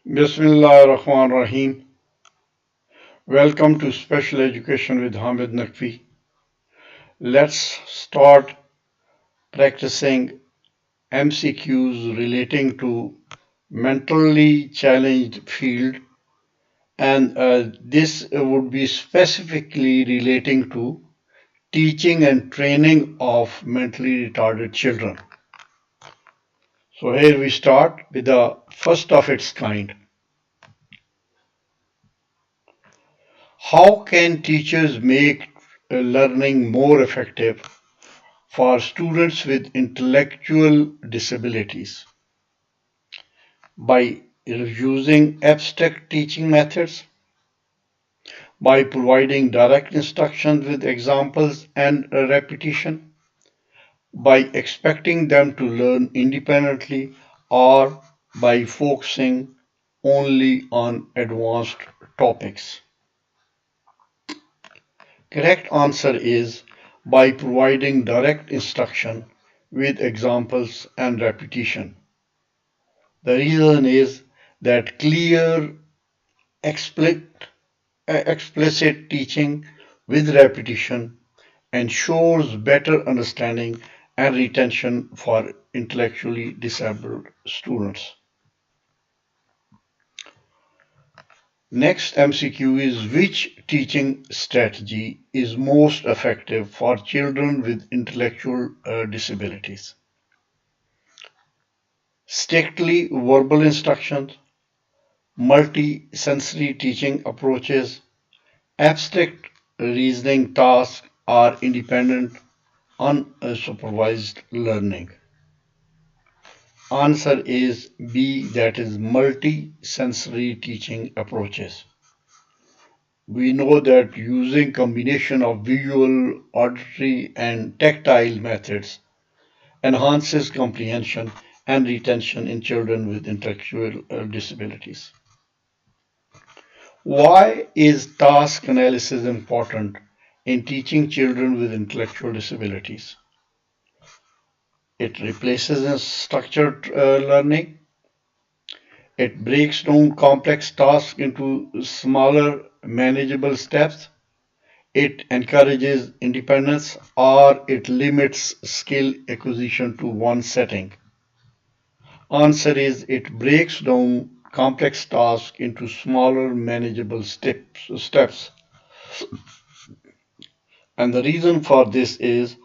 Bismillahirrahmanirrahim. Welcome to Special Education with Hamid Naqvi. Let's start practicing MCQs relating to mentally challenged field, and this would be specifically relating to teaching and training of mentally retarded children. So here we start with the first of its kind. How can teachers make learning more effective for students with intellectual disabilities? By using abstract teaching methods, by providing direct instructions with examples and repetition, by expecting them to learn independently, or by focusing only on advanced topics. Correct answer is by providing direct instruction with examples and repetition. The reason is that clear, explicit, explicit teaching with repetition ensures better understanding and retention for intellectually disabled students. Next MCQ is, which teaching strategy is most effective for children with intellectual disabilities? Strictly verbal instructions, multi-sensory teaching approaches, abstract reasoning tasks, or independent unsupervised learning. Answer is B, that is multi-sensory teaching approaches. We know that using combination of visual, auditory, and tactile methods enhances comprehension and retention in children with intellectual disabilities. Why is task analysis important in teaching children with intellectual disabilities? It replaces structured learning. It breaks down complex tasks into smaller, manageable steps. It encourages independence, or it limits skill acquisition to one setting. Answer is, it breaks down complex tasks into smaller, manageable steps. And the reason for this is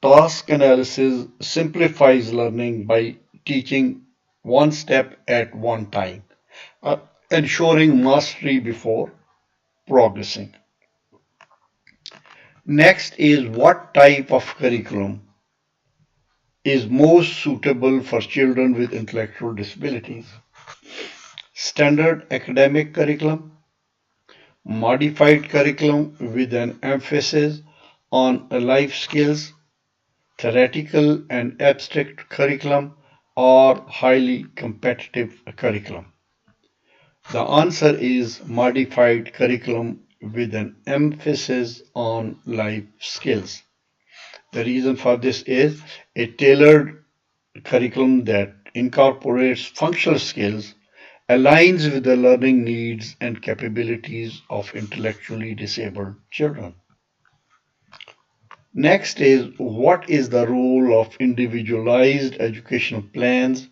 task analysis simplifies learning by teaching one step at one time, uh, ensuring mastery before progressing. Next is, what type of curriculum is most suitable for children with intellectual disabilities? Standard academic curriculum, modified curriculum with an emphasis on life skills, theoretical and abstract curriculum, or highly competitive curriculum? The answer is modified curriculum with an emphasis on life skills. The reason for this is a tailored curriculum that incorporates functional skills, aligns with the learning needs and capabilities of intellectually disabled children. Next is, what is the role of individualized educational plans,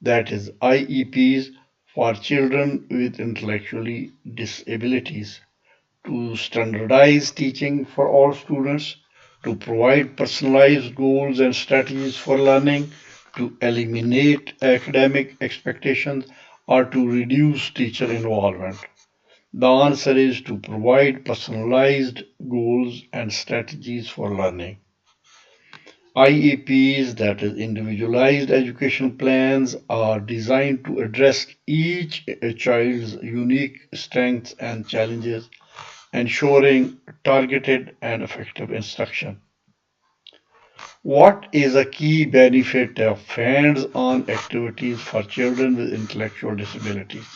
that is IEPs, for children with intellectually disabilities? To standardize teaching for all students, to provide personalized goals and strategies for learning, to eliminate academic expectations, or to reduce teacher involvement? The answer is to provide personalized goals and strategies for learning. IEPs, that is individualized education plans, are designed to address each child's unique strengths and challenges, ensuring targeted and effective instruction. What is a key benefit of hands-on activities for children with intellectual disabilities?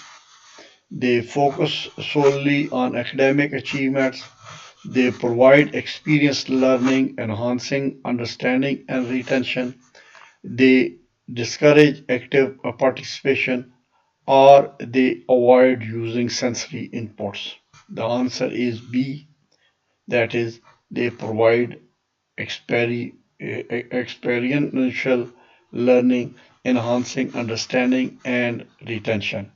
They focus solely on academic achievements. They provide experienced learning, enhancing understanding and retention. They discourage active participation. or they avoid using sensory inputs? The answer is B, that is, they provide experiential learning, enhancing understanding and retention.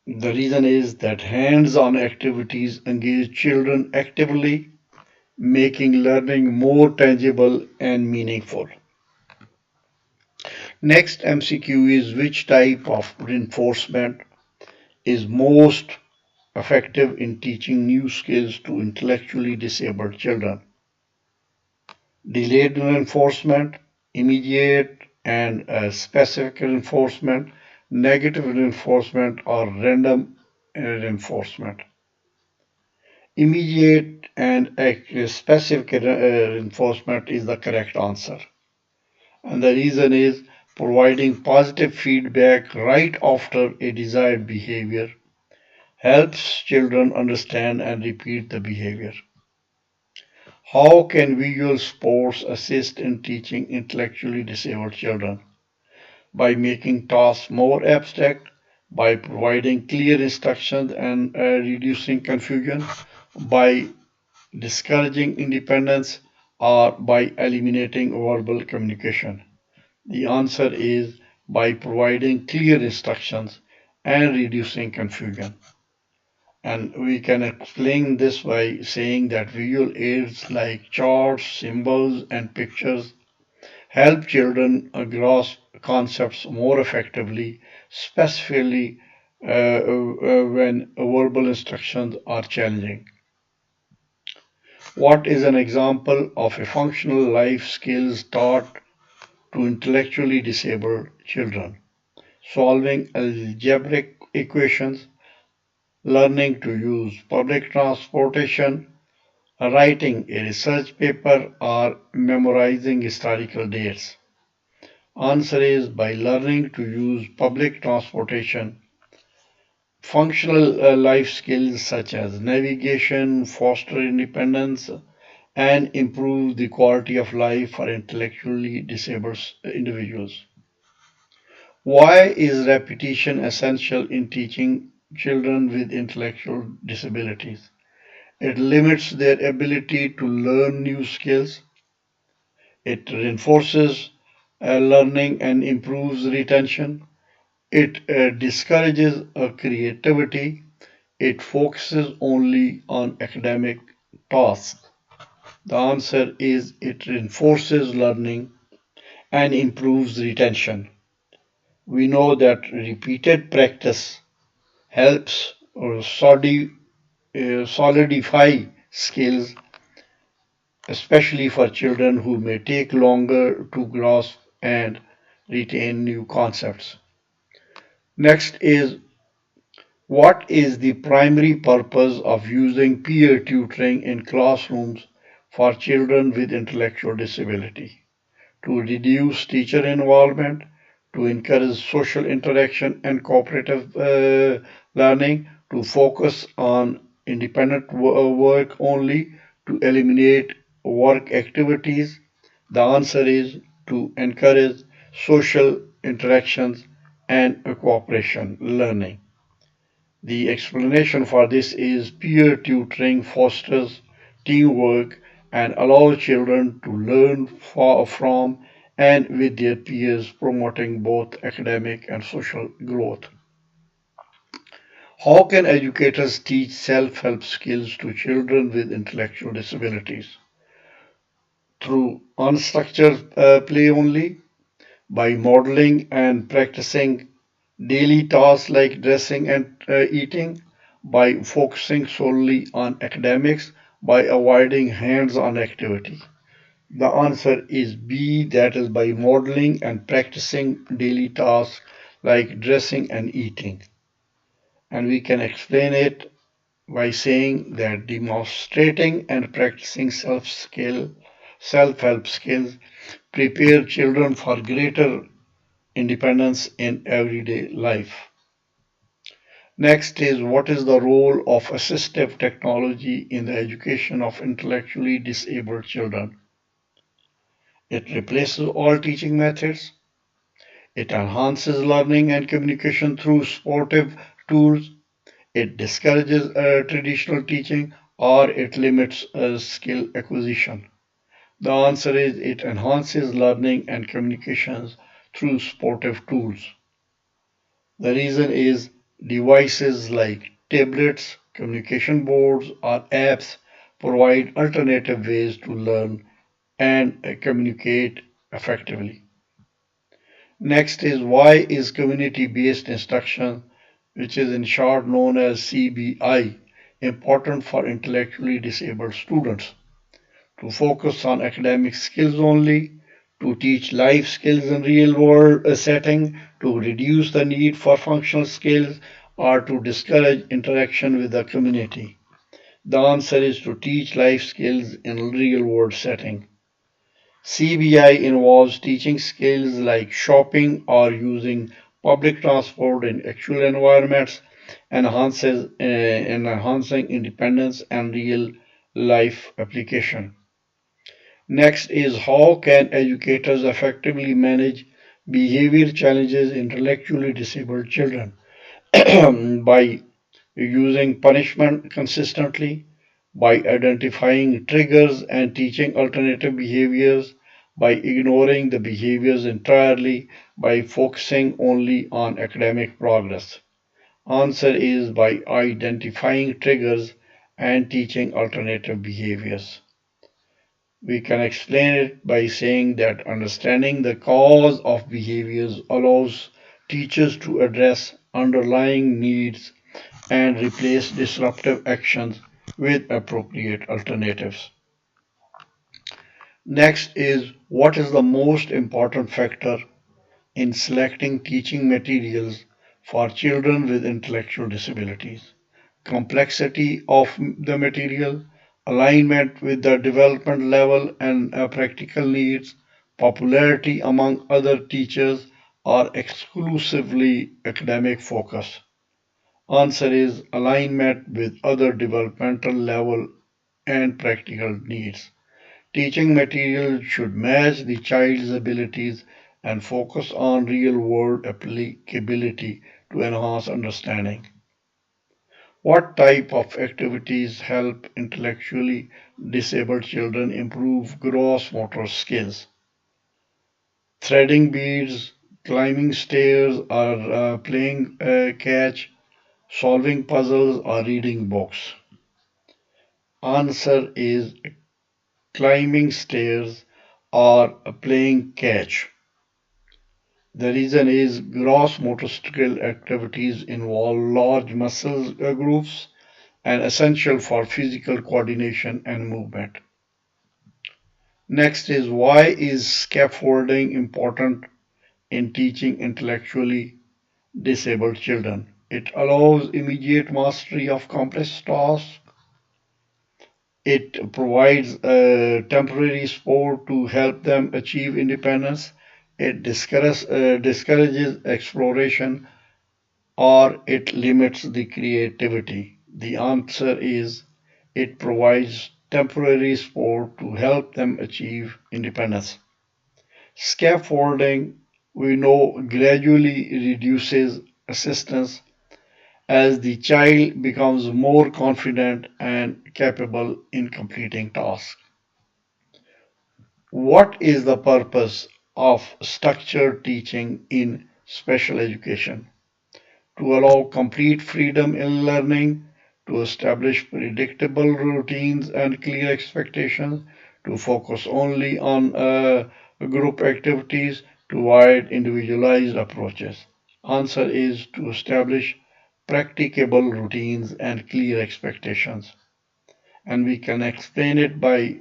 The reason is that hands-on activities engage children actively, making learning more tangible and meaningful. Next MCQ is which type of reinforcement is most effective in teaching new skills to intellectually disabled children? Delayed reinforcement, immediate and specific reinforcement, negative reinforcement, or random reinforcement. Immediate and specific reinforcement is the correct answer. And the reason is providing positive feedback right after a desired behavior helps children understand and repeat the behavior. How can visual sports assist in teaching intellectually disabled children? By making tasks more abstract, by providing clear instructions and reducing confusion, by discouraging independence, or by eliminating verbal communication. The answer is by providing clear instructions and reducing confusion. And we can explain this by saying that visual aids like charts, symbols, and pictures help children grasp concepts more effectively, specifically when verbal instructions are challenging. What is an example of a functional life skills taught to intellectually disabled children? Solving algebraic equations, learning to use public transportation, writing a research paper, or memorizing historical dates. Answer is by learning to use public transportation. Functional life skills such as navigation foster independence and improve the quality of life for intellectually disabled individuals. Why is repetition essential in teaching children with intellectual disabilities? It limits their ability to learn new skills. It reinforces learning and improves retention. It discourages creativity. It focuses only on academic tasks. The answer is it reinforces learning and improves retention. We know that repeated practice helps solidify skills, especially for children who may take longer to grasp and retain new concepts. Next is what is the primary purpose of using peer tutoring in classrooms for children with intellectual disability? To reduce teacher involvement, to encourage social interaction and cooperative learning, to focus on independent work only, to eliminate work activities. The answer is to encourage social interactions and cooperation learning. The explanation for this is peer tutoring fosters teamwork and allows children to learn from and with their peers, promoting both academic and social growth. How can educators teach self-help skills to children with intellectual disabilities? Through unstructured play only, by modeling and practicing daily tasks like dressing and eating, by focusing solely on academics, by avoiding hands-on activity. The answer is B, that is by modeling and practicing daily tasks like dressing and eating. And we can explain it by saying that demonstrating and practicing self-help skills prepare children for greater independence in everyday life. Next is what is the role of assistive technology in the education of intellectually disabled children? It replaces all teaching methods. It enhances learning and communication through sportive tools. It discourages traditional teaching or it limits skill acquisition. The answer is it enhances learning and communications through sportive tools. The reason is devices like tablets, communication boards, or apps provide alternative ways to learn and communicate effectively. Next is why is community-based instruction, which is in short known as CBI, important for intellectually disabled students? To focus on academic skills only, to teach life skills in real world setting, to reduce the need for functional skills, or to discourage interaction with the community. The answer is to teach life skills in real world setting. CBI involves teaching skills like shopping or using public transport in actual environments, enhancing independence and real life application. Next is how can educators effectively manage behavior challenges in intellectually disabled children by using punishment consistently, by identifying triggers and teaching alternative behaviors, by ignoring the behaviors entirely, by focusing only on academic progress. Answer is by identifying triggers and teaching alternative behaviors. We can explain it by saying that understanding the cause of behaviors allows teachers to address underlying needs and replace disruptive actions with appropriate alternatives. Next is what is the most important factor in selecting teaching materials for children with intellectual disabilities? Complexity of the material, alignment with the development level and practical needs, popularity among other teachers, or exclusively academic focus. Answer is alignment with other developmental level and practical needs. Teaching material should match the child's abilities and focus on real world applicability to enhance understanding. What type of activities help intellectually disabled children improve gross motor skills? Threading beads, climbing stairs, or playing catch, solving puzzles, or reading books? Answer is climbing stairs or playing catch. The reason is gross motor skill activities involve large muscle groups and essential for physical coordination and movement. Next is why is scaffolding important in teaching intellectually disabled children? It allows immediate mastery of complex tasks. It provides temporary support to help them achieve independence. It discourages exploration or it limits the creativity. The answer is it provides temporary support to help them achieve independence. Scaffolding, we know, gradually reduces assistance as the child becomes more confident and capable in completing tasks. What is the purpose of structured teaching in special education? To allow complete freedom in learning, to establish predictable routines and clear expectations, to focus only on group activities, to avoid individualized approaches. Answer is to establish practicable routines and clear expectations. And we can explain it by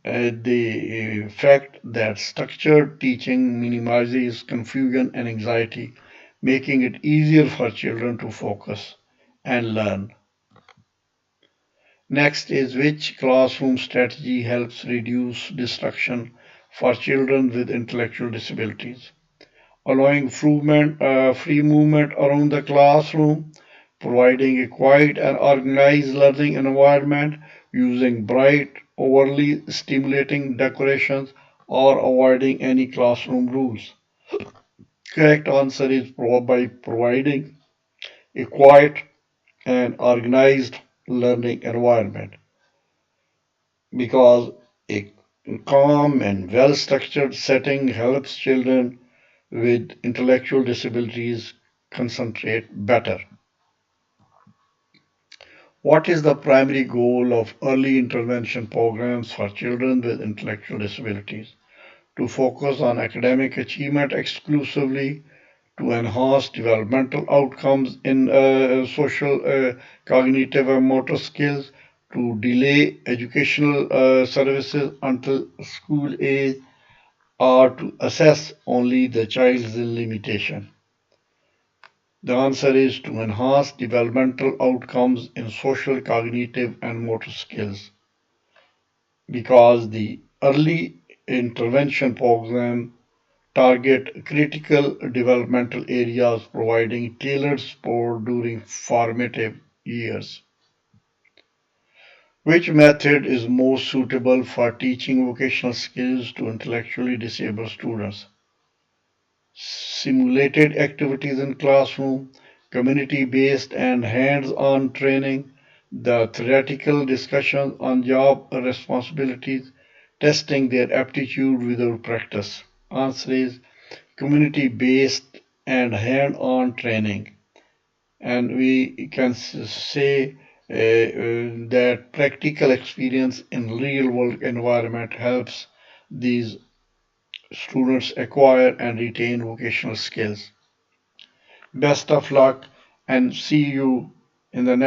the fact that structured teaching minimizes confusion and anxiety, making it easier for children to focus and learn. Next is which classroom strategy helps reduce distraction for children with intellectual disabilities? Allowing free movement around the classroom, providing a quiet and organized learning environment, using bright, overly stimulating decorations, or avoiding any classroom rules. Correct answer is by providing a quiet and organized learning environment because a calm and well structured setting helps children with intellectual disabilities concentrate better. What is the primary goal of early intervention programs for children with intellectual disabilities? To focus on academic achievement exclusively, to enhance developmental outcomes in social, cognitive, and motor skills, to delay educational services until school age, or to assess only the child's limitation. The answer is to enhance developmental outcomes in social, cognitive, and motor skills because the early intervention program target critical developmental areas providing tailored support during formative years. Which method is most suitable for teaching vocational skills to intellectually disabled students? Simulated activities in classroom, community-based and hands-on training, the theoretical discussion on job responsibilities, testing their aptitude without practice. Answer is community-based and hand-on training. And we can say that practical experience in real-world environment helps these students acquire and retain vocational skills. Best of luck and see you in the